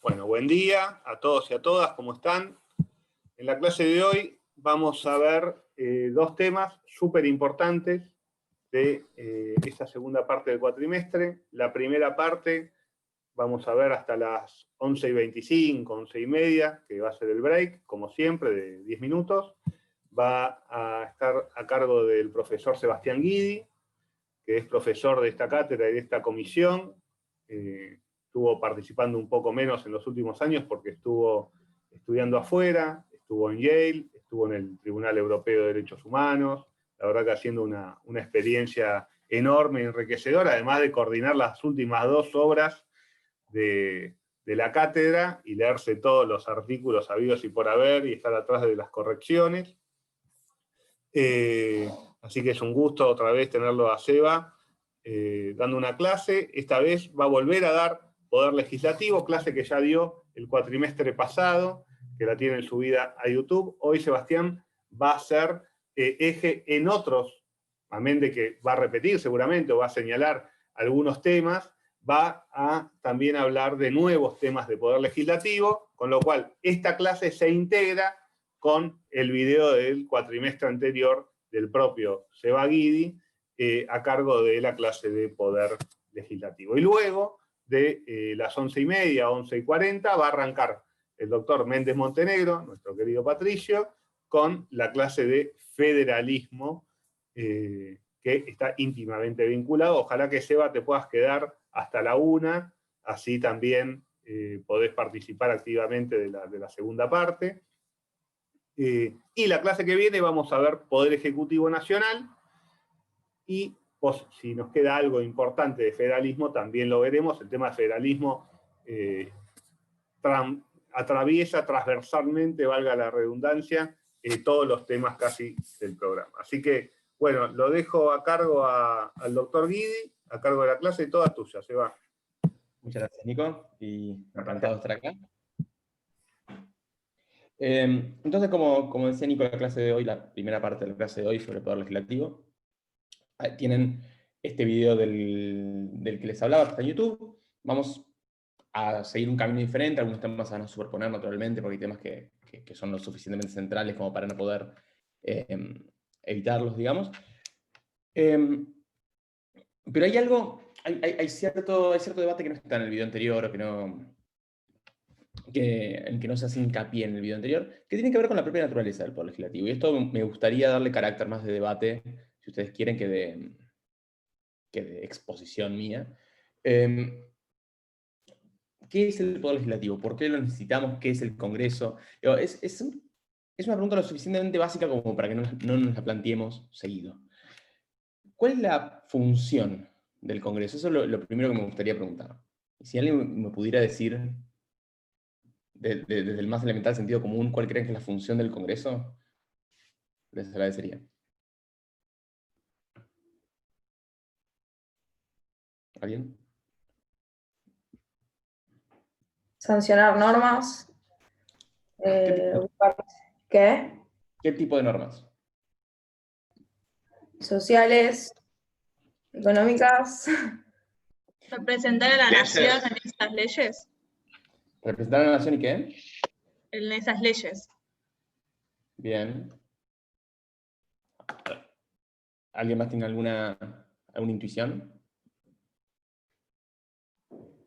Bueno, buen día a todos y a todas, ¿cómo están? En la clase de hoy vamos a ver dos temas súper importantes de esta segunda parte del cuatrimestre. La primera parte vamos a ver hasta las 11:25, 11:30, que va a ser el break, como siempre, de 10 minutos. Va a estar a cargo del profesor Sebastián Guidi, que es profesor de esta cátedra y de esta comisión. Estuvo participando un poco menos en los últimos años porque estuvo estudiando afuera, estuvo en Yale, estuvo en el Tribunal Europeo de Derechos Humanos, la verdad que haciendo una experiencia enorme, enriquecedora, además de coordinar las últimas dos obras de la cátedra y leerse todos los artículos habidos y por haber y estar atrás de las correcciones. Así que es un gusto otra vez tenerlo a Seba dando una clase. Esta vez va a volver a dar Poder Legislativo, clase que ya dio el cuatrimestre pasado, que la tienen subida a YouTube. Hoy Sebastián va a ser eje en otros, amén de que va a repetir seguramente o va a señalar algunos temas, va a también hablar de nuevos temas de Poder Legislativo, con lo cual esta clase se integra con el video del cuatrimestre anterior del propio Seba Guidi, a cargo de la clase de Poder Legislativo. Y luego, de las 11:30 a 11:40, va a arrancar el doctor Méndez Montenegro, nuestro querido Patricio, con la clase de federalismo, que está íntimamente vinculado. Ojalá que, Seba, te puedas quedar hasta la 1, así también podés participar activamente de la segunda parte. Y la clase que viene vamos a ver Poder Ejecutivo Nacional, y pues, si nos queda algo importante de federalismo también lo veremos. El tema de federalismo atraviesa transversalmente, valga la redundancia, todos los temas casi del programa. Así que, bueno, lo dejo a cargo al doctor Guidi, a cargo de la clase, toda tuya, Seba. Muchas gracias, Nico, y encantado de estar acá. Entonces, como decía Nico, la clase de hoy, la primera parte de la clase de hoy sobre Poder Legislativo, tienen este video del que les hablaba, que está en YouTube. Vamos a seguir un camino diferente, algunos temas se van a superponer naturalmente, porque hay temas que son lo suficientemente centrales como para no poder evitarlos, digamos. Pero hay algo, hay cierto debate que no está en el video anterior, o en que no se hace hincapié en el video anterior, que tiene que ver con la propia naturaleza del Poder Legislativo. Y esto me gustaría darle carácter más de debate, si ustedes quieren, que de exposición mía. ¿Qué es el Poder Legislativo? ¿Por qué lo necesitamos? ¿Qué es el Congreso? Es una pregunta lo suficientemente básica como para que no nos la planteemos seguido. ¿Cuál es la función del Congreso? Eso es lo primero que me gustaría preguntar. Y si alguien me pudiera decir, desde el más elemental sentido común, ¿cuál creen que es la función del Congreso? Les agradecería. ¿Alguien? Sancionar normas. ¿Qué? ¿Qué tipo de normas? Sociales, económicas. ¿Representar a la nación en esas leyes? ¿Representar a la nación y qué? En esas leyes. Bien. ¿Alguien más tiene alguna intuición?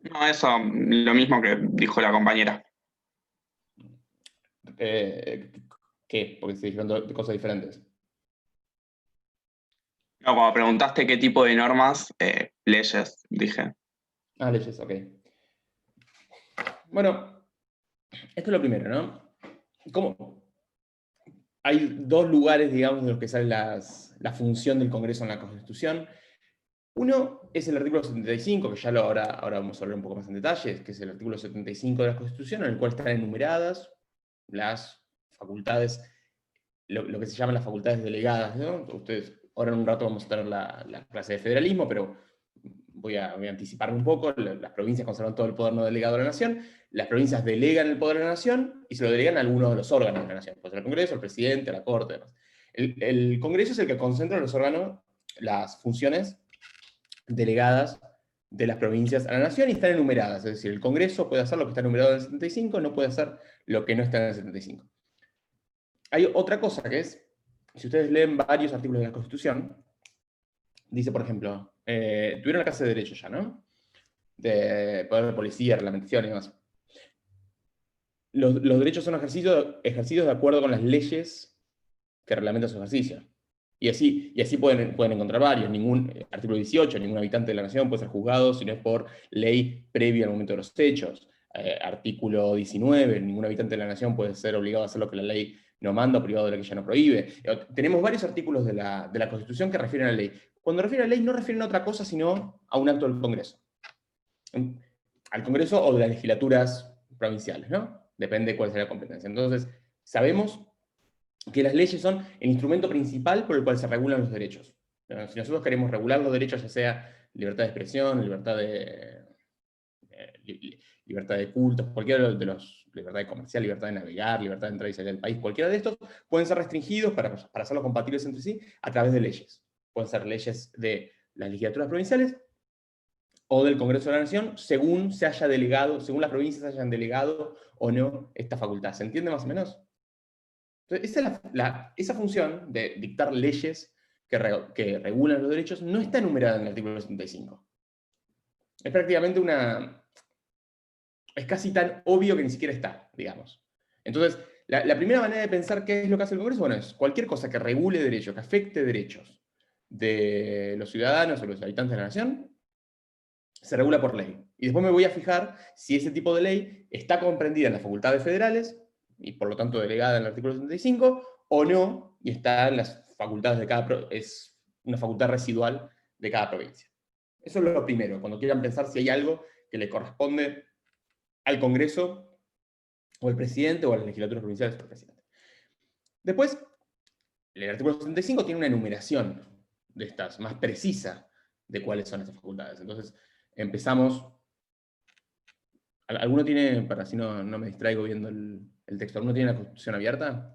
No, eso, lo mismo que dijo la compañera. ¿Qué? Porque se dijeron cosas diferentes. No, cuando preguntaste qué tipo de normas, leyes, dije. Ah, leyes, ok. Bueno, esto es lo primero, ¿no? ¿Cómo? Hay dos lugares, digamos, de los que sale la función del Congreso en la Constitución. Uno es el artículo 75, que ya ahora vamos a hablar un poco más en detalle, que es el artículo 75 de la Constitución, en el cual están enumeradas las facultades, lo que se llaman las facultades delegadas, ¿no? Ustedes, ahora en un rato vamos a tener la clase de federalismo, pero voy a anticiparme un poco. Las provincias conservan todo el poder no delegado de la nación, las provincias delegan el poder de la nación y se lo delegan a alguno de los órganos de la nación, pues el Congreso, el presidente, la Corte, demás. El Congreso es el que concentra los órganos, las funciones delegadas de las provincias a la nación y están enumeradas. Es decir, el Congreso puede hacer lo que está enumerado en el 75, no puede hacer lo que no está en el 75. Hay otra cosa que es, si ustedes leen varios artículos de la Constitución, dice, por ejemplo, tuvieron la clase de Derecho ya, ¿no? De poder de policía, reglamentación y demás. Los derechos son ejercidos de acuerdo con las leyes que reglamentan su ejercicio. Y así pueden encontrar varios. Artículo 18, ningún habitante de la nación puede ser juzgado si no es por ley previa al momento de los hechos. Artículo 19, ningún habitante de la nación puede ser obligado a hacer lo que la ley no manda o privado de lo que ella no prohíbe. Tenemos varios artículos de la Constitución que refieren a la ley. Cuando refieren a la ley no refieren a otra cosa sino a un acto del Congreso. Al Congreso o de las legislaturas provinciales, ¿no? Depende de cuál sea la competencia. Entonces, sabemos que las leyes son el instrumento principal por el cual se regulan los derechos. Si nosotros queremos regular los derechos, ya sea libertad de expresión, libertad de cultos, cualquiera de los, libertad de comercial, libertad de navegar, libertad de entrar y salir del país, cualquiera de estos pueden ser restringidos para hacerlos compatibles entre sí a través de leyes. Pueden ser leyes de las legislaturas provinciales o del Congreso de la Nación, según las provincias hayan delegado o no esta facultad. ¿Se entiende más o menos? Entonces, esa función de dictar leyes que regulan los derechos no está enumerada en el artículo 75. Es prácticamente es casi tan obvio que ni siquiera está, digamos. Entonces, la primera manera de pensar qué es lo que hace el Congreso, bueno, es cualquier cosa que regule derechos, que afecte derechos de los ciudadanos o los habitantes de la nación, se regula por ley. Y después me voy a fijar si ese tipo de ley está comprendida en las facultades federales, y por lo tanto delegada en el artículo 75, o no, y está en las facultades es una facultad residual de cada provincia. Eso es lo primero, cuando quieran pensar si hay algo que le corresponde al Congreso, o al presidente, o a las legislaturas provinciales del presidente. Después, el artículo 75 tiene una enumeración de estas, más precisa de cuáles son estas facultades. Entonces, empezamos. ¿Alguno tiene, para así no me distraigo viendo el texto, ¿alguno tiene la Constitución abierta?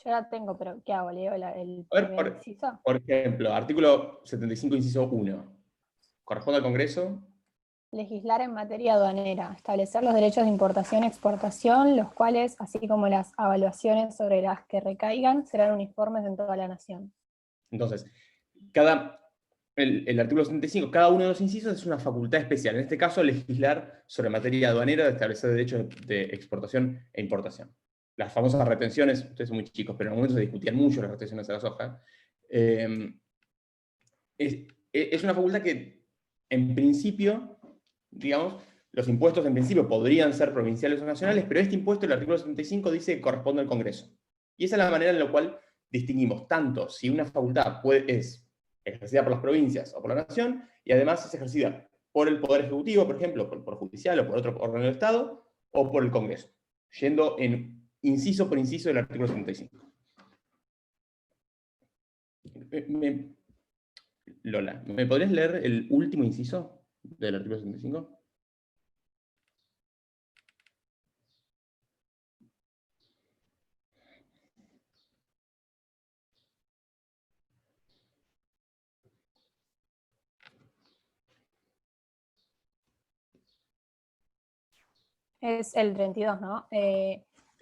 Yo la tengo, pero ¿qué hago? ¿Leo el A ver, primer inciso? por ejemplo, artículo 75, inciso 1. ¿Corresponde al Congreso? Legislar en materia aduanera, establecer los derechos de importación y exportación, los cuales, así como las evaluaciones sobre las que recaigan, serán uniformes en toda la nación. Entonces, el artículo 75, cada uno de los incisos es una facultad especial. En este caso, legislar sobre materia aduanera, de establecer derechos de exportación e importación. Las famosas retenciones, ustedes son muy chicos, pero en algún momento se discutían mucho las retenciones a la soja. Es una facultad que, en principio, digamos, los impuestos en principio podrían ser provinciales o nacionales, pero este impuesto, el artículo 75, dice que corresponde al Congreso. Y esa es la manera en la cual distinguimos tanto si una facultad es ejercida por las provincias o por la nación, y además es ejercida por el Poder Ejecutivo, por ejemplo, por judicial o por otro órgano del Estado, o por el Congreso, yendo en inciso por inciso del artículo 75. Lola, ¿me podrías leer el último inciso del artículo 75? Es el 32, ¿no?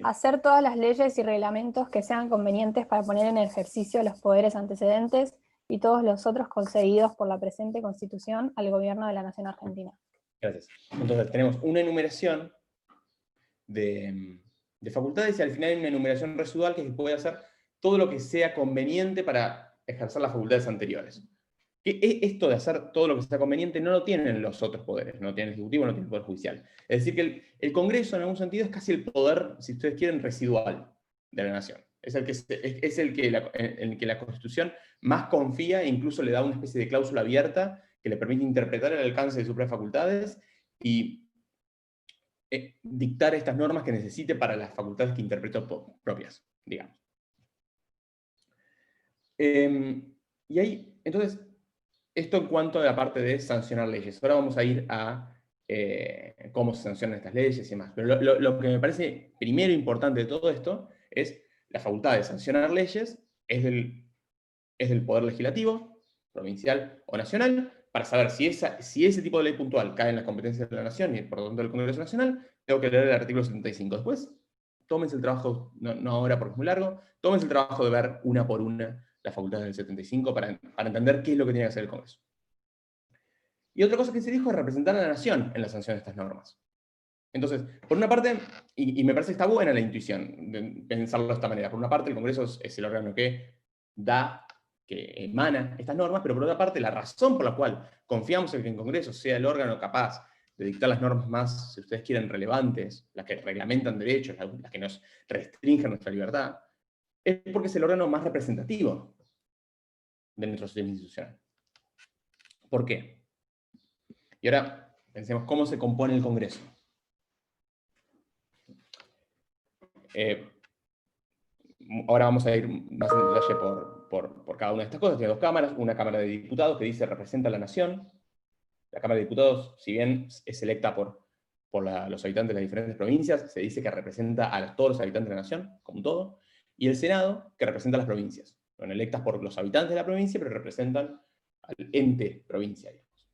Hacer todas las leyes y reglamentos que sean convenientes para poner en ejercicio los poderes antecedentes y todos los otros concedidos por la presente Constitución al Gobierno de la Nación Argentina. Gracias. Entonces tenemos una enumeración de facultades y al final hay una enumeración residual que puede hacer todo lo que sea conveniente para ejercer las facultades anteriores. Esto de hacer todo lo que sea conveniente no lo tienen los otros poderes, no tiene el Ejecutivo, no tiene el Poder Judicial. Es decir, que el Congreso en algún sentido es casi el poder, si ustedes quieren, residual de la nación. Es el que la Constitución más confía e incluso le da una especie de cláusula abierta que le permite interpretar el alcance de sus propias facultades y dictar estas normas que necesite para las facultades que interpretó propias, digamos. Y ahí, entonces, esto en cuanto a la parte de sancionar leyes. Ahora vamos a ir a cómo se sancionan estas leyes y demás. Pero lo que me parece primero importante de todo esto es la facultad de sancionar leyes es del Poder Legislativo, provincial o nacional, para saber si ese tipo de ley puntual cae en las competencias de la Nación y por lo tanto del Congreso Nacional, tengo que leer el artículo 75. Después, tómense el trabajo, no ahora porque es muy largo, tómense el trabajo de ver una por una las facultades del 75 para entender qué es lo que tiene que hacer el Congreso. Y otra cosa que se dijo es representar a la Nación en la sanción de estas normas. Entonces, por una parte, y me parece que está buena la intuición de pensarlo de esta manera, por una parte el Congreso es el órgano que emana estas normas, pero por otra parte la razón por la cual confiamos en que el Congreso sea el órgano capaz de dictar las normas más, si ustedes quieren, relevantes, las que reglamentan derechos, las que nos restringen nuestra libertad, es porque es el órgano más representativo de nuestro sistema institucional. ¿Por qué? Y ahora pensemos cómo se compone el Congreso. Ahora vamos a ir más en detalle por cada una de estas cosas. Tiene dos cámaras, una Cámara de Diputados que dice representa a la Nación. La Cámara de Diputados, si bien es electa por los habitantes de las diferentes provincias, se dice que representa a todos los habitantes de la Nación, como un todo. Y el Senado, que representa a las provincias. Son electas por los habitantes de la provincia, pero representan al ente provincia, digamos.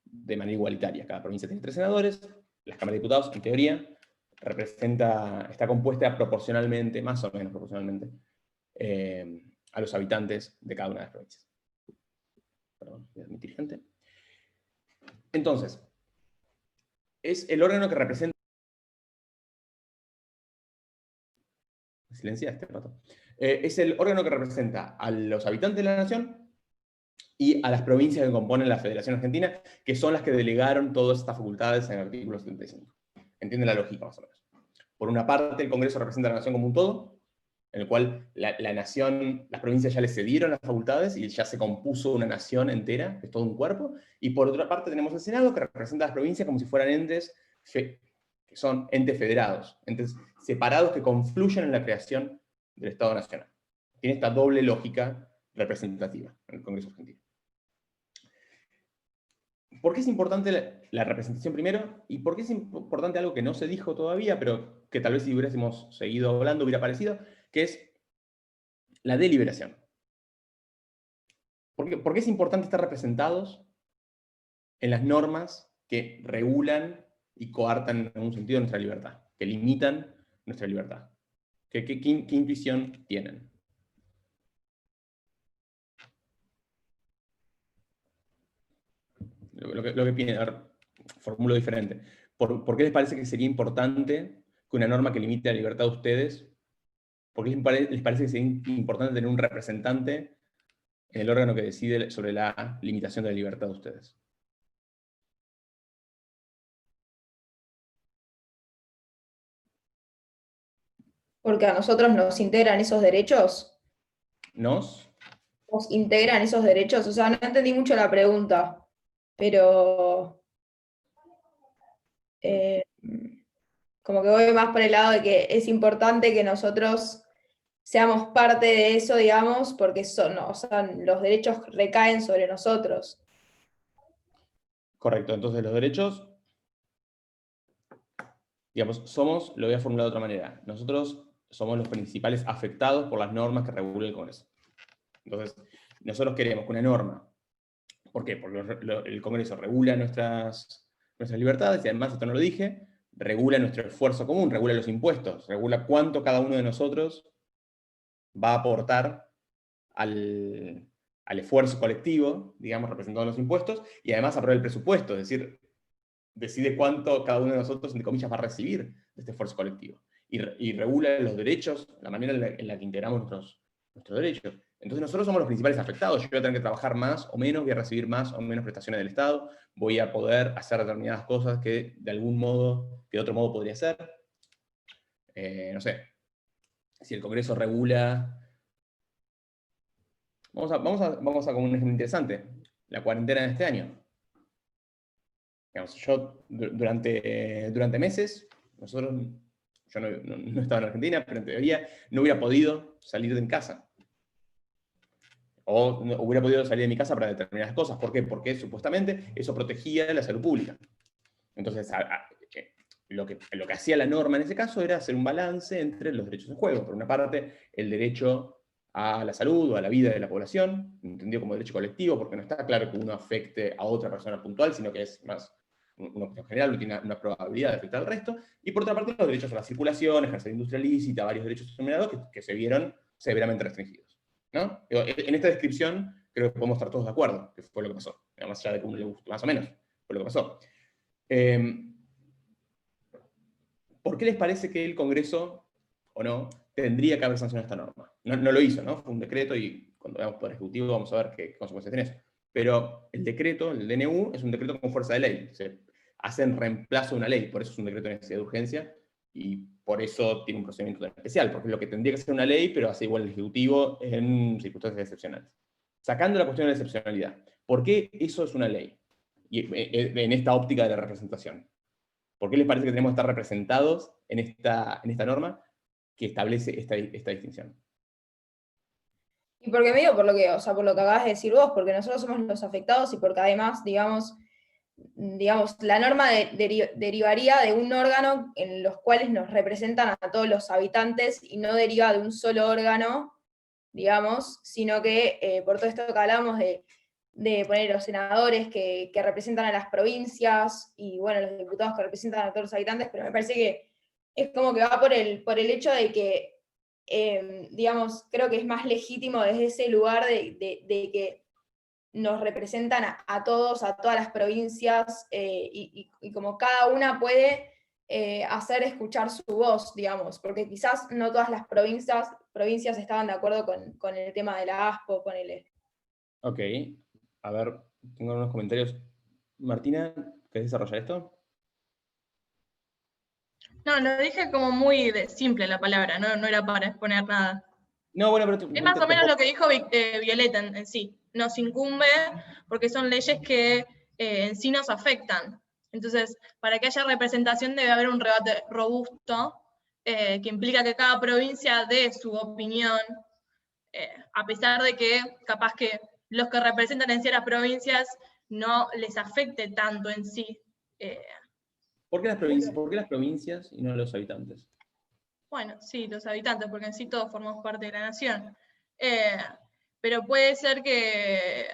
De manera igualitaria. Cada provincia tiene 3 senadores. La Cámara de Diputados, en teoría, está compuesta proporcionalmente, más o menos proporcionalmente, a los habitantes de cada una de las provincias. Perdón, voy a admitir gente. Entonces, es el órgano que representa... Silencia pato. Es el órgano que representa a los habitantes de la Nación y a las provincias que componen la Federación Argentina, que son las que delegaron todas estas facultades en el artículo 75. ¿Entienden la lógica, más o menos? Por una parte, el Congreso representa a la Nación como un todo, en el cual la Nación, las provincias ya le cedieron las facultades y ya se compuso una nación entera, que es todo un cuerpo, y por otra parte tenemos el Senado, que representa a las provincias como si fueran entes, que son entes federados, entes separados que confluyen en la creación del Estado Nacional. Tiene esta doble lógica representativa en el Congreso Argentino. ¿Por qué es importante la representación primero? ¿Y por qué es importante algo que no se dijo todavía, pero que tal vez si hubiésemos seguido hablando hubiera aparecido, que es la deliberación? ¿Por qué es importante estar representados en las normas que regulan y coartan en algún sentido nuestra libertad, que limitan nuestra libertad? ¿Qué intuición tienen? Lo que piensan, a ver, formulo diferente. ¿Por qué les parece que sería importante que una norma que limite la libertad de ustedes, por qué les parece que sería importante tener un representante en el órgano que decide sobre la limitación de la libertad de ustedes? Porque a nosotros nos integran esos derechos. ¿Nos integran esos derechos? O sea, no entendí mucho la pregunta, pero como que voy más por el lado de que es importante que nosotros seamos parte de eso, digamos, porque o sea, los derechos recaen sobre nosotros. Correcto, entonces los derechos, digamos, lo voy a formular de otra manera, nosotros somos los principales afectados por las normas que regula el Congreso. Entonces, nosotros queremos que una norma, ¿por qué? Porque el Congreso regula nuestras libertades, y además, esto no lo dije, regula nuestro esfuerzo común, regula los impuestos, regula cuánto cada uno de nosotros va a aportar al esfuerzo colectivo, digamos, representando los impuestos, y además aprueba el presupuesto, es decir, decide cuánto cada uno de nosotros, entre comillas, va a recibir de este esfuerzo colectivo. Y regula los derechos, la manera en la que integramos nuestros derechos. Entonces nosotros somos los principales afectados. Yo voy a tener que trabajar más o menos, voy a recibir más o menos prestaciones del Estado, voy a poder hacer determinadas cosas que de otro modo podría hacer. No sé, si el Congreso regula... Vamos a con un ejemplo interesante, la cuarentena de este año. Digamos, yo durante meses, yo no estaba en Argentina, pero en teoría no hubiera podido salir de mi casa. O no hubiera podido salir de mi casa para determinadas cosas. ¿Por qué? Porque supuestamente eso protegía la salud pública. Entonces, lo que hacía la norma en ese caso era hacer un balance entre los derechos en juego. Por una parte, el derecho a la salud o a la vida de la población, entendido como derecho colectivo, porque no está claro que uno afecte a otra persona puntual, sino que es más una cuestión general, no tiene una probabilidad de afectar al resto. Y por otra parte, los derechos a la circulación, ejercer industria lícita, varios derechos enumerados que se vieron severamente restringidos, ¿no? En esta descripción creo que podemos estar todos de acuerdo, que fue lo que pasó, más allá de que a uno le guste, más o menos, fue lo que pasó. ¿Por qué les parece que el Congreso, o no, tendría que haber sancionado esta norma? No lo hizo, ¿no? Fue un decreto y cuando veamos Poder Ejecutivo vamos a ver qué consecuencias tiene eso. Pero el decreto, el DNU, es un decreto con fuerza de ley. Se hace en reemplazo de una ley, por eso es un decreto de necesidad de urgencia y por eso tiene un procedimiento especial, porque es lo que tendría que ser una ley, pero hace igual el Ejecutivo en circunstancias excepcionales. Sacando la cuestión de la excepcionalidad, ¿por qué eso es una ley? Y en esta óptica de la representación. ¿Por qué les parece que tenemos que estar representados en esta norma que establece esta distinción? Y porque medio por lo que acabas de decir vos, porque nosotros somos los afectados y porque además, digamos la norma derivaría de un órgano en los cuales nos representan a todos los habitantes y no deriva de un solo órgano, digamos, sino que por todo esto que hablamos de poner los senadores que representan a las provincias y bueno, los diputados que representan a todos los habitantes, pero me parece que es como que va por el hecho de que, digamos, creo que es más legítimo desde ese lugar de que nos representan a todos, a todas las provincias, y como cada una puede hacer escuchar su voz, digamos, porque quizás no todas las provincias estaban de acuerdo con el tema de la ASPO, ponele. Ok, a ver, tengo unos comentarios. Martina, ¿querés desarrollar esto? No, lo dije como muy simple la palabra, no era para exponer nada. No, bueno, pero... Es más o menos lo que dijo Violeta en sí. Nos incumbe porque son leyes que en sí nos afectan. Entonces, para que haya representación debe haber un debate robusto que implica que cada provincia dé su opinión, a pesar de que capaz que los que representan en sí a las provincias no les afecte tanto en sí. ¿Por qué las provincias y no los habitantes? Bueno, sí, los habitantes, porque en sí todos formamos parte de la nación. Pero puede ser que...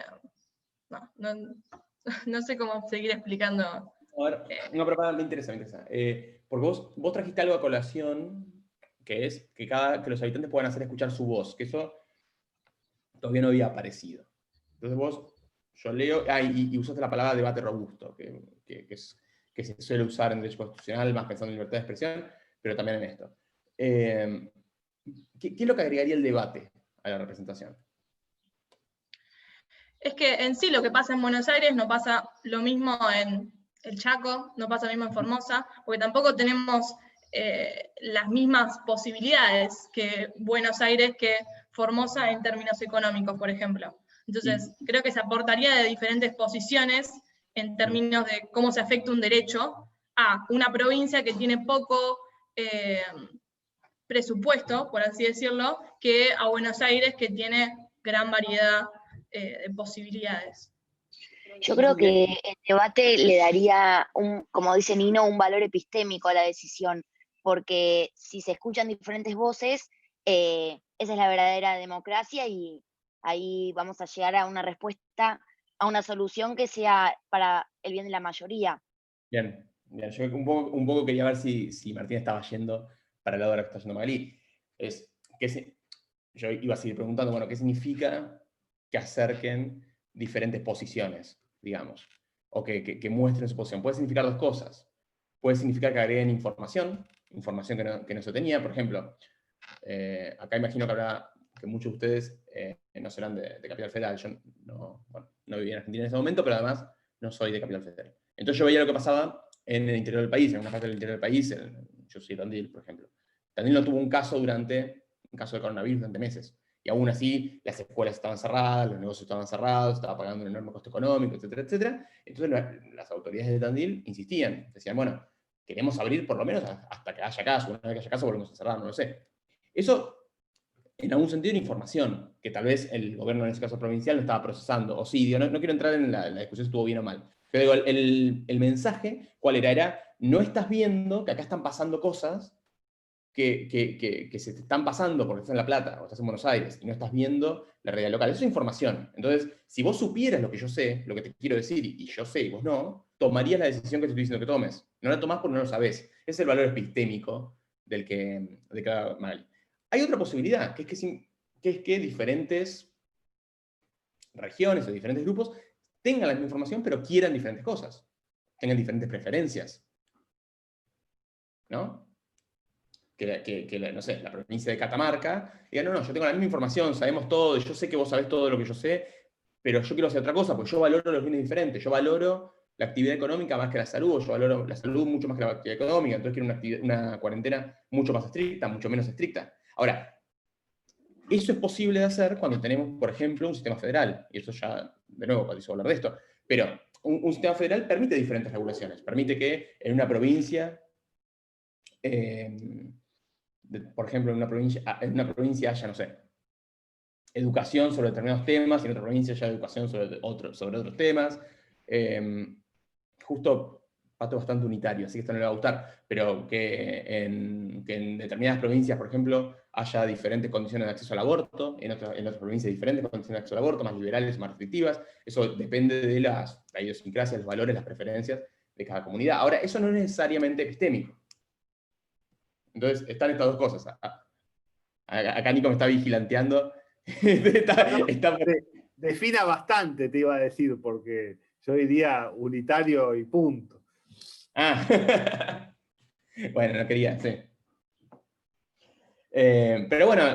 No sé cómo seguir explicando. A ver, no, pero me interesa. Porque vos trajiste algo a colación, que es que los habitantes puedan hacer escuchar su voz, que eso todavía no había aparecido. Entonces yo leo, y usaste la palabra debate robusto, que se suele usar en derecho constitucional, más pensando en libertad de expresión, pero también en esto. ¿Qué es lo que agregaría el debate a la representación? Es que en sí lo que pasa en Buenos Aires no pasa lo mismo en el Chaco, no pasa lo mismo en Formosa, porque tampoco tenemos las mismas posibilidades que Buenos Aires, que Formosa en términos económicos, por ejemplo. Entonces, creo que se aportaría de diferentes posiciones en términos de cómo se afecta un derecho a una provincia que tiene poco presupuesto, por así decirlo, que a Buenos Aires, que tiene gran variedad de posibilidades. Yo creo que el debate le daría, como dice Nino, un valor epistémico a la decisión, porque si se escuchan diferentes voces, esa es la verdadera democracia y ahí vamos a llegar a una respuesta, a una solución que sea para el bien de la mayoría. Bien. Yo un poco quería ver si Martín estaba yendo para el lado de lo que está yendo Magalí. Yo iba a seguir preguntando, bueno, ¿qué significa que acerquen diferentes posiciones, digamos? O que muestren su posición. Puede significar dos cosas. Puede significar que agreguen información que no se tenía. Por ejemplo, acá imagino que muchos de ustedes no serán de Capital Federal. Yo no vivía en Argentina en ese momento, pero además no soy de Capital Federal. Entonces yo veía lo que pasaba en el interior del país, en una parte del interior del país. Yo soy de Tandil, por ejemplo. Tandil no tuvo un caso de coronavirus durante meses. Y aún así, las escuelas estaban cerradas, los negocios estaban cerrados, estaba pagando un enorme costo económico, etcétera, etcétera. Entonces las autoridades de Tandil insistían, decían, bueno, queremos abrir por lo menos hasta que haya caso, una vez que haya caso volvemos a cerrar, no lo sé. Eso, en algún sentido, era información, que tal vez el gobierno, en ese caso provincial, no estaba procesando. O sí, no quiero entrar en la discusión si estuvo bien o mal. Pero digo, el mensaje, ¿cuál era? Era, no estás viendo que acá están pasando cosas que se te están pasando porque estás en La Plata o estás en Buenos Aires y no estás viendo la realidad local. Eso es información. Entonces, si vos supieras lo que yo sé, lo que te quiero decir, y yo sé y vos no, tomarías la decisión que te estoy diciendo que tomes. No la tomás porque no lo sabés. Ese es el valor epistémico de que habla Magali. Hay otra posibilidad, que es que diferentes regiones o diferentes grupos tengan la misma información, pero quieran diferentes cosas. Tengan diferentes preferencias. ¿No? No sé, la provincia de Catamarca, diga, no, yo tengo la misma información, sabemos todo, yo sé que vos sabés todo lo que yo sé, pero yo quiero hacer otra cosa, porque yo valoro los bienes diferentes, yo valoro la actividad económica más que la salud, o yo valoro la salud mucho más que la actividad económica, entonces quiero una cuarentena mucho más estricta, mucho menos estricta. Ahora, eso es posible de hacer cuando tenemos, por ejemplo, un sistema federal, y eso ya, de nuevo, Patricio va a hablar de esto, pero un sistema federal permite diferentes regulaciones, permite que en una provincia, por ejemplo, en una provincia haya, no sé, educación sobre determinados temas, y en otra provincia haya educación sobre otros temas. Justo, Pato es bastante unitario, así que esto no le va a gustar, pero que en determinadas provincias, por ejemplo, haya diferentes condiciones de acceso al aborto, en otras provincias diferentes condiciones de acceso al aborto, más liberales, más restrictivas. Eso depende de la idiosincrasia, los valores, las preferencias de cada comunidad. Ahora, eso no es necesariamente epistémico. Entonces, están estas dos cosas. Acá Nico me está vigilanteando. Defina bastante, te iba a decir, porque yo diría unitario y punto. Ah. Bueno, no quería, sí. Pero bueno,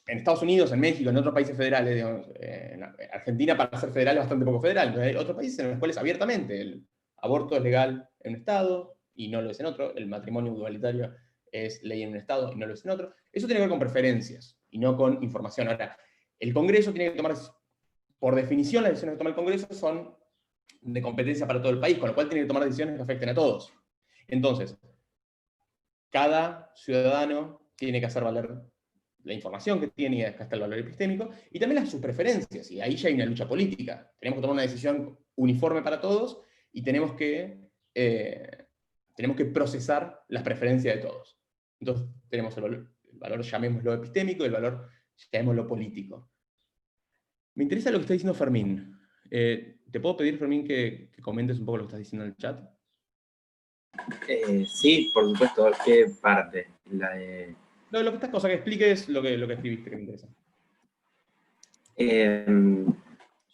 en Estados Unidos, en México, en otros países federales, digamos, en Argentina para ser federal es bastante poco federal. Hay otros países en los cuales abiertamente el aborto es legal en un estado y no lo es en otro, el matrimonio igualitario es ley en un estado y no lo es en otro. Eso tiene que ver con preferencias y no con información. Ahora, el Congreso tiene que tomar, por definición, las decisiones que toma el Congreso son de competencia para todo el país, con lo cual tiene que tomar decisiones que afecten a todos. Entonces, cada ciudadano tiene que hacer valer la información que tiene, y acá está el valor epistémico, y también sus preferencias, y ahí ya hay una lucha política. Tenemos que tomar una decisión uniforme para todos, y tenemos que procesar las preferencias de todos. Entonces tenemos el valor, llamémoslo epistémico, y el valor, llamémoslo político. Me interesa lo que está diciendo Fermín. ¿Te puedo pedir, Fermín, que comentes un poco lo que estás diciendo en el chat? Sí, por supuesto. ¿Qué parte? La de... Lo que estás, cosa que expliques lo que escribiste, que me interesa.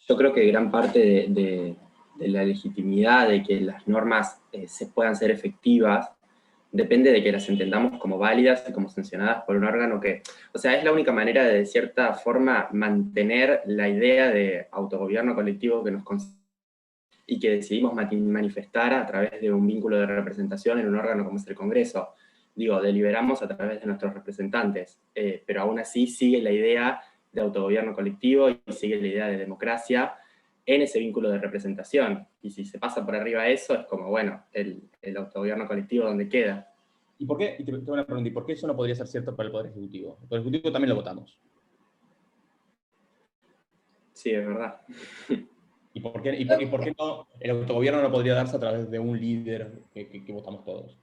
Yo creo que gran parte de la legitimidad de que las normas se puedan ser efectivas depende de que las entendamos como válidas y como sancionadas por un órgano que, o sea, es la única manera de cierta forma mantener la idea de autogobierno colectivo que nos y que decidimos manifestar a través de un vínculo de representación en un órgano como es el Congreso. Digo, deliberamos a través de nuestros representantes, pero aún así sigue la idea de autogobierno colectivo y sigue la idea de democracia en ese vínculo de representación. Y si se pasa por arriba eso, es como, bueno, el autogobierno colectivo donde queda. ¿Y por qué? Y te tengo una pregunta, ¿y por qué eso no podría ser cierto para el Poder Ejecutivo? El Poder Ejecutivo también lo votamos. Sí, es verdad. ¿Y por qué no el autogobierno no podría darse a través de un líder que votamos todos?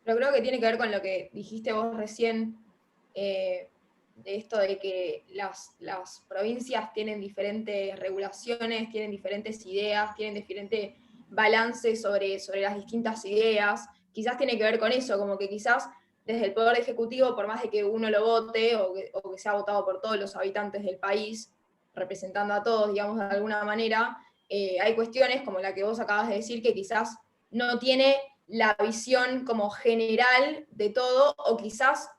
Pero creo que tiene que ver con lo que dijiste vos recién, de esto de que las provincias tienen diferentes regulaciones, tienen diferentes ideas, tienen diferente balance sobre las distintas ideas. Quizás tiene que ver con eso, como que quizás desde el Poder Ejecutivo, por más de que uno lo vote o que sea votado por todos los habitantes del país, representando a todos, digamos, de alguna manera, hay cuestiones como la que vos acabas de decir que quizás no tiene la visión como general de todo, o quizás,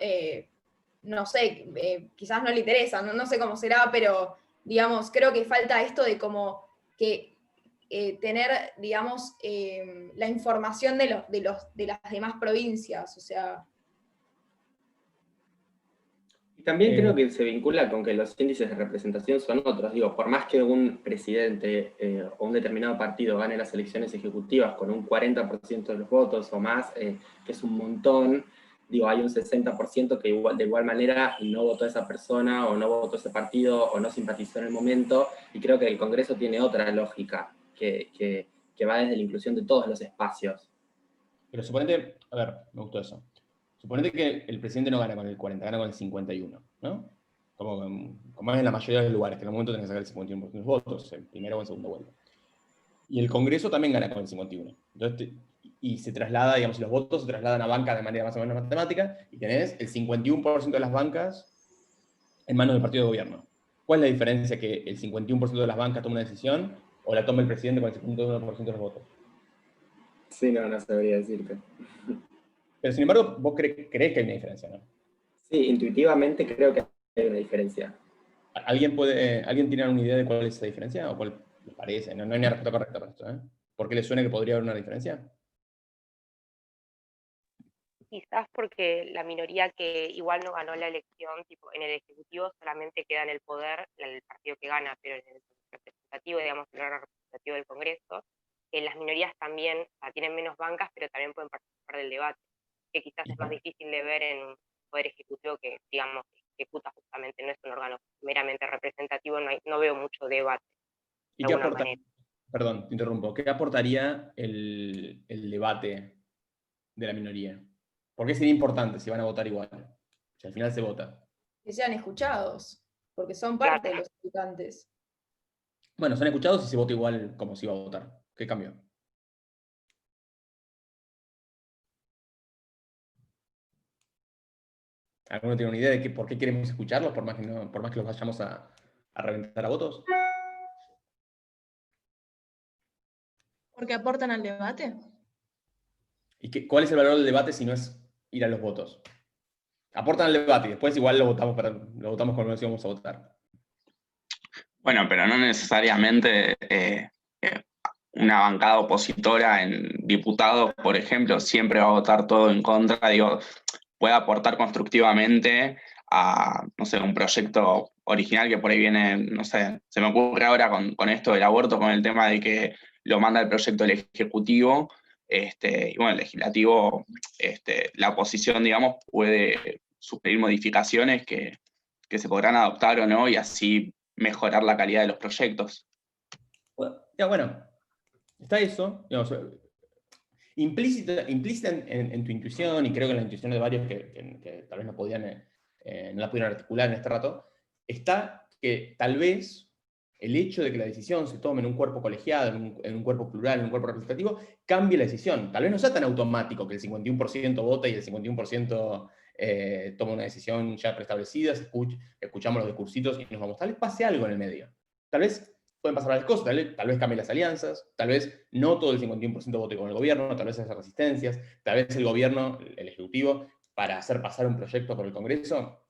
no sé, quizás no le interesa, no sé cómo será, pero digamos, creo que falta esto de como que tener, digamos, la información de las demás provincias, o sea... También creo que se vincula con que los índices de representación son otros. Digo, por más que un presidente o un determinado partido gane las elecciones ejecutivas con un 40% de los votos o más, que es un montón, digo, hay un 60% que de igual manera no votó a esa persona o no votó a ese partido o no simpatizó en el momento, y creo que el Congreso tiene otra lógica que va desde la inclusión de todos los espacios. Pero suponete, a ver, me gustó eso. Suponete que el presidente no gana con el 40, gana con el 51, ¿no? Como es en la mayoría de los lugares, que en el momento tenés que sacar el 51% de los votos, en primera o en segunda vuelta. Y el Congreso también gana con el 51. Entonces, y se traslada, digamos, los votos se trasladan a bancas de manera más o menos matemática, y tenés el 51% de las bancas en manos del partido de gobierno. ¿Cuál es la diferencia que el 51% de las bancas tome una decisión o la tome el presidente con el 51% de los votos? Sí, no sabría decirte. Pero sin embargo, vos creés que hay una diferencia, ¿no? Sí, intuitivamente creo que hay una diferencia. ¿Alguien tiene alguna idea de cuál es esa diferencia? ¿O cuál les parece? No hay una respuesta correcta para esto, ¿eh? ¿Por qué les suena que podría haber una diferencia? Quizás porque la minoría que igual no ganó la elección, tipo, en el Ejecutivo solamente queda en el poder el partido que gana, pero en el representativo, digamos, el órgano representativo del Congreso, las minorías también tienen menos bancas, pero también pueden participar del debate, que quizás es más difícil de ver en un poder ejecutivo que, digamos, ejecuta justamente, no es un órgano meramente representativo, no veo mucho debate. ¿Y qué aporta? Perdón, te interrumpo. ¿Qué aportaría el debate de la minoría? ¿Por qué sería importante si van a votar igual? Si al final se vota. Que sean escuchados, porque son parte de los votantes. Bueno, son escuchados y se vota igual como se iba a votar. ¿Qué cambió? ¿Alguno tiene una idea de por qué queremos escucharlos, por más que los vayamos a reventar a votos? Porque aportan al debate. ¿Y cuál es el valor del debate si no es ir a los votos? Aportan al debate y después igual lo votamos como nos íbamos a votar. Bueno, pero no necesariamente una bancada opositora en diputados, por ejemplo, siempre va a votar todo en contra. Digo, puede aportar constructivamente a, no sé, un proyecto original que por ahí viene, no sé, se me ocurre ahora con esto del aborto, con el tema de que lo manda el proyecto del Ejecutivo, y bueno, el Legislativo, la oposición, digamos, puede sugerir modificaciones que se podrán adoptar o no, y así mejorar la calidad de los proyectos. Bueno, está eso, digamos, implícita en tu intuición, y creo que en la intuición de varios que tal vez no la pudieron articular en este rato, está que tal vez el hecho de que la decisión se tome en un cuerpo colegiado, en un cuerpo plural, en un cuerpo representativo, cambie la decisión. Tal vez no sea tan automático que el 51% vota y el 51% toma una decisión ya preestablecida, escuchamos los discursitos y nos vamos. Tal vez pase algo en el medio. Tal vez pueden pasar varias cosas, tal vez cambien las alianzas, tal vez no todo el 51% vote con el gobierno, tal vez haya resistencias, tal vez el gobierno, el Ejecutivo, para hacer pasar un proyecto por el Congreso,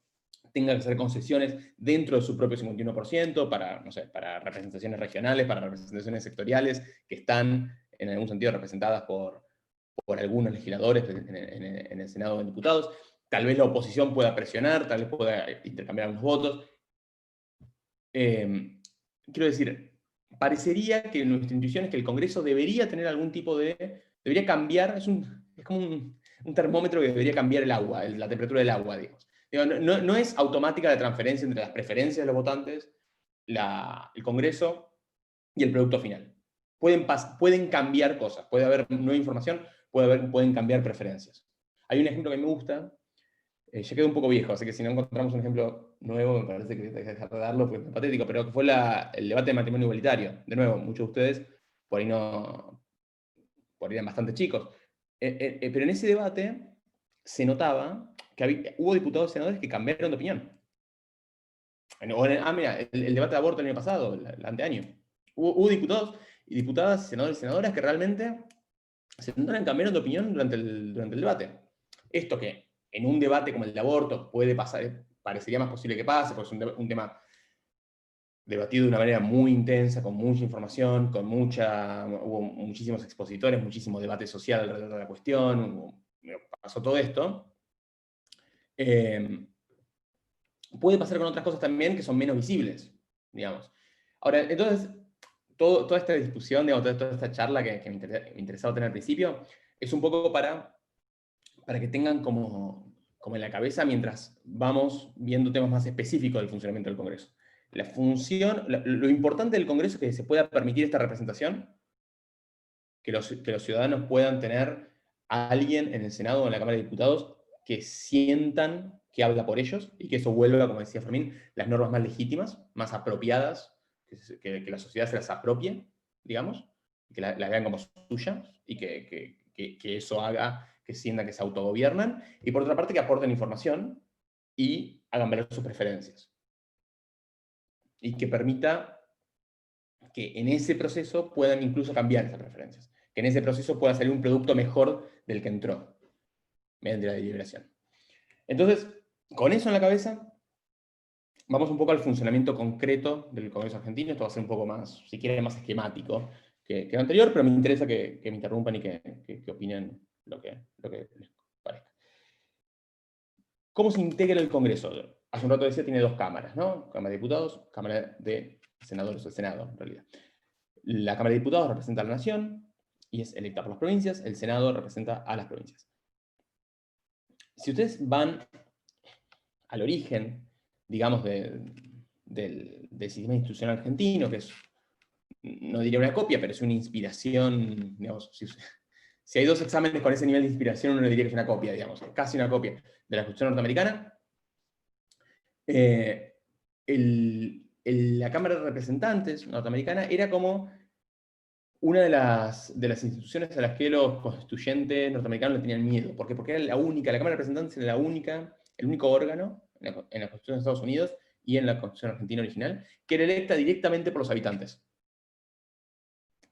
tenga que hacer concesiones dentro de su propio 51% para, no sé, para representaciones regionales, para representaciones sectoriales que están en algún sentido representadas por algunos legisladores en el Senado de Diputados. Tal vez la oposición pueda presionar, tal vez pueda intercambiar algunos votos. Quiero decir, parecería que nuestra intuición es que el Congreso debería tener algún tipo debería cambiar, es como un termómetro que debería cambiar el agua, la temperatura del agua, digamos. No es automática la transferencia entre las preferencias de los votantes, el Congreso y el producto final. Pueden cambiar cosas, puede haber nueva información, pueden cambiar preferencias. Hay un ejemplo que me gusta, ya quedó un poco viejo, así que si no encontramos un ejemplo nuevo, me parece que hay que dejar de darlo porque es patético, pero que fue el debate de matrimonio igualitario. De nuevo, muchos de ustedes por ahí eran bastante chicos. Pero en ese debate se notaba que hubo diputados y senadores que cambiaron de opinión. Mira, el debate de aborto el año pasado, el anteaño. Hubo diputados y diputadas, senadores y senadoras que realmente se notaron cambiaron de opinión durante el debate. Esto que en un debate como el de aborto puede pasar, parecería más posible que pase, porque es un tema debatido de una manera muy intensa, con mucha información, hubo muchísimos expositores, muchísimo debate social alrededor de la cuestión, pasó todo esto. Puede pasar con otras cosas también que son menos visibles, digamos. Ahora, entonces, toda esta discusión, digamos, toda esta charla que me interesaba tener al principio, es un poco para que tengan como en la cabeza mientras vamos viendo temas más específicos del funcionamiento del Congreso. La función, lo importante del Congreso es que se pueda permitir esta representación, que los ciudadanos puedan tener a alguien en el Senado o en la Cámara de Diputados que sientan que habla por ellos y que eso vuelva, como decía Fermín, las normas más legítimas, más apropiadas, que la sociedad se las apropie, digamos, que las vean como suyas y que eso haga que sientan que se autogobiernan, y por otra parte que aporten información y hagan valer sus preferencias. Y que permita que en ese proceso puedan incluso cambiar esas preferencias. Que en ese proceso pueda salir un producto mejor del que entró, mediante la deliberación. Entonces, con eso en la cabeza, vamos un poco al funcionamiento concreto del Congreso argentino. Esto va a ser un poco más, si quieren, más esquemático que lo anterior, pero me interesa que me interrumpan y que opinen lo que les parezca. ¿Cómo se integra el Congreso? Hace un rato decía, tiene dos cámaras, ¿no? Cámara de Diputados, Cámara de Senadores, o el Senado, en realidad. La Cámara de Diputados representa a la Nación y es electa por las provincias, el Senado representa a las provincias. Si ustedes van al origen, digamos, del sistema institucional argentino, que es, no diría una copia, pero es una inspiración, digamos, si hay dos exámenes con ese nivel de inspiración, uno diría que es una copia, digamos, casi una copia de la Constitución norteamericana. La Cámara de Representantes norteamericana era como una de las instituciones a las que los constituyentes norteamericanos le tenían miedo. ¿Por qué? Porque era la única, la Cámara de Representantes era el único órgano en la Constitución de Estados Unidos y en la Constitución argentina original, que era electa directamente por los habitantes.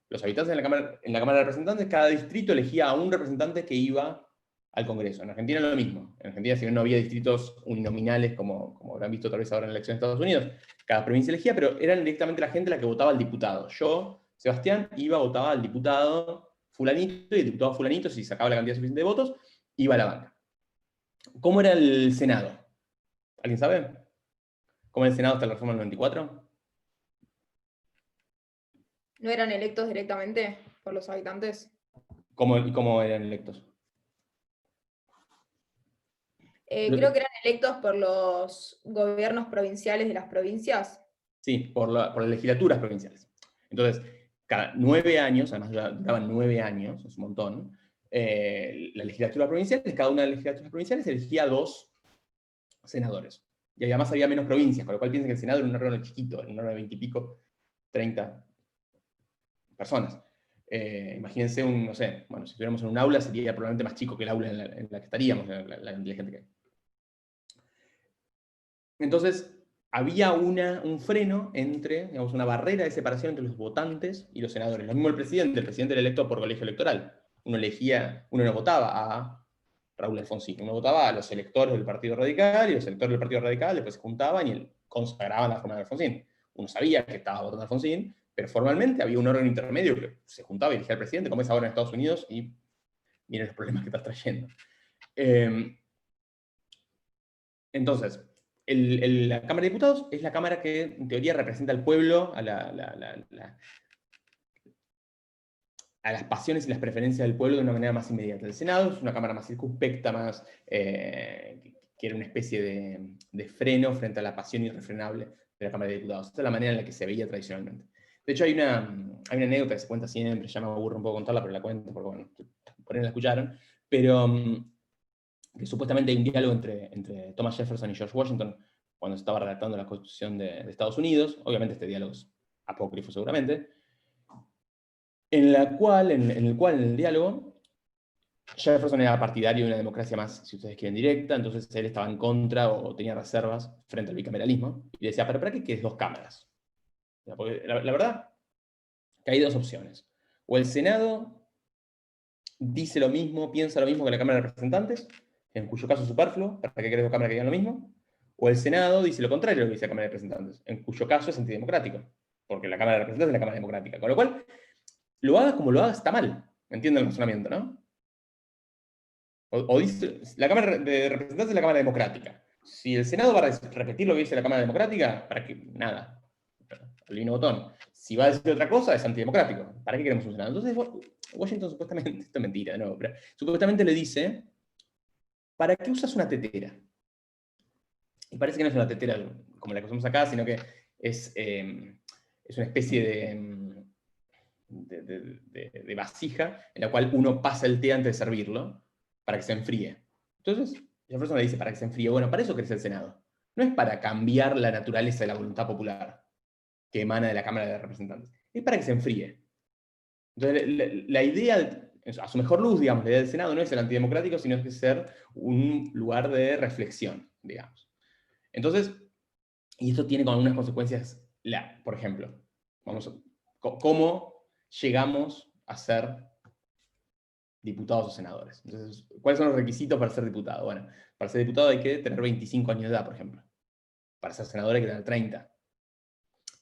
Los habitantes en la Cámara de Representantes, cada distrito elegía a un representante que iba al Congreso. En Argentina lo mismo. En Argentina, si bien no había distritos uninominales, como habrán visto tal vez ahora en la elección de Estados Unidos, cada provincia elegía, pero eran directamente la gente la que votaba al diputado. Yo, Sebastián, votaba al diputado fulanito, y el diputado fulanito, si sacaba la cantidad suficiente de votos, iba a la banca. ¿Cómo era el Senado? ¿Alguien sabe? ¿Cómo era el Senado hasta la reforma del 94? ¿No eran electos directamente por los habitantes? ¿Cómo eran electos? Creo que eran electos por los gobiernos provinciales de las provincias. Sí, por las legislaturas provinciales. Entonces, cada 9 años, además ya duraban 9 años, es un montón, la legislatura provincial, cada una de las legislaturas provinciales elegía 2 senadores. Y además había menos provincias, con lo cual piensen que el Senado era un órgano chiquito, era un órgano de 20 y pico, 30 personas. Imagínense no sé, bueno, si estuviéramos en un aula sería probablemente más chico que el aula en la que estaríamos, la cantidad de gente que hay. Entonces, había un freno entre, digamos, una barrera de separación entre los votantes y los senadores. Lo mismo el presidente era electo por colegio electoral. Uno no votaba a Raúl Alfonsín, uno votaba a los electores del Partido Radical, y los electores del Partido Radical después se juntaban y consagraban la forma de Alfonsín. Uno sabía que estaba votando a Alfonsín, pero formalmente había un órgano intermedio que se juntaba y elegía al presidente, como es ahora en Estados Unidos, y miren los problemas que estás trayendo. Entonces, la Cámara de Diputados es la Cámara que en teoría representa al pueblo, a las pasiones y las preferencias del pueblo de una manera más inmediata. El Senado es una Cámara más circunspecta, más que era una especie de freno frente a la pasión irrefrenable de la Cámara de Diputados. Esta es la manera en la que se veía tradicionalmente. De hecho, hay una anécdota que se cuenta siempre, ya me aburro un poco contarla, pero la cuento porque, bueno, por ahí la escucharon, pero que supuestamente hay un diálogo entre Thomas Jefferson y George Washington cuando se estaba redactando la Constitución de Estados Unidos. Obviamente este diálogo es apócrifo seguramente, en el cual en el diálogo Jefferson era partidario de una democracia más, si ustedes quieren, directa. Entonces él estaba en contra o tenía reservas frente al bicameralismo, y decía, ¿pero para qué quieres 2 cámaras? Porque la verdad que hay 2 opciones. O el Senado dice lo mismo, piensa lo mismo que la Cámara de Representantes, en cuyo caso es superfluo, ¿para qué querés 2 cámaras que digan lo mismo? O el Senado dice lo contrario de lo que dice la Cámara de Representantes, en cuyo caso es antidemocrático, porque la Cámara de Representantes es la Cámara democrática. Con lo cual, lo hagas como lo hagas, está mal. ¿Entienden el razonamiento, no? O dice, la Cámara de Representantes es la Cámara democrática. Si el Senado va a repetir lo que dice la Cámara democrática, ¿para qué? Nada. El divino botón. Si va a decir otra cosa, es antidemocrático. ¿Para qué queremos un Senado? Entonces, Washington supuestamente, esto es mentira, no, pero supuestamente le dice, ¿para qué usas una tetera? Y parece que no es una tetera como la que usamos acá, sino que es una especie de vasija en la cual uno pasa el té antes de servirlo para que se enfríe. Entonces, Jefferson le dice, para que se enfríe. Bueno, para eso crece el Senado. No es para cambiar la naturaleza de la voluntad popular que emana de la Cámara de Representantes. Es para que se enfríe. Entonces, la idea, a su mejor luz, digamos, la idea del Senado no es ser antidemocrático, sino es ser un lugar de reflexión, digamos. Entonces, y esto tiene como algunas consecuencias, por ejemplo, ¿cómo llegamos a ser diputados o senadores? Entonces, ¿cuáles son los requisitos para ser diputado? Bueno, para ser diputado hay que tener 25 años de edad, por ejemplo. Para ser senador hay que tener 30.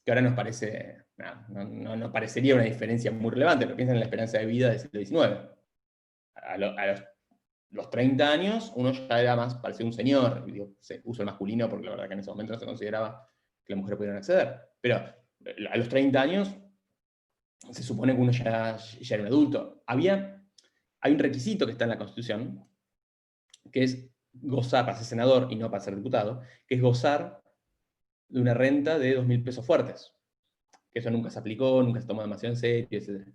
Que ahora nos parece, no parecería una diferencia muy relevante, pero piensen en la esperanza de vida del siglo XIX. A los 30 años, uno ya era más, parecía un señor, se usa el masculino porque la verdad que en ese momento no se consideraba que las mujeres pudieran acceder. Pero a los 30 años, se supone que uno ya era un adulto. Hay un requisito que está en la Constitución, que es gozar, para ser senador y no para ser diputado, que es gozar de una renta de 2.000 pesos fuertes. Que eso nunca se aplicó, nunca se tomó demasiado en serio, etc.